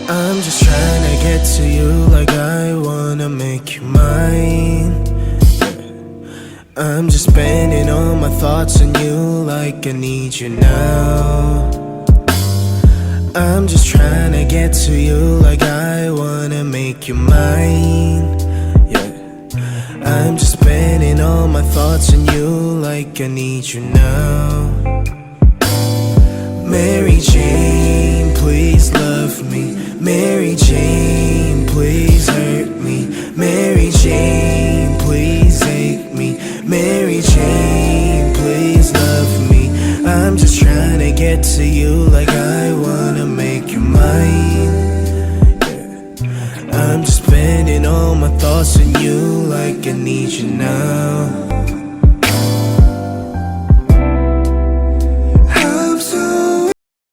I'm just trying to get to you like I wanna make you mine. I'm just spending all my thoughts on you like I need you now. I'm just trying to get to you like I wanna make you mine. Yeah, I'm just spending all my thoughts on you like I need you now. Mary Jane, please love me. Mary Jane, please hurt me. Mary Jane, please hate me. Mary Jane, please love me. I'm just trying to get to you like I wanna make you mine. Yeah. I'm just spending all my thoughts on you like I need you now.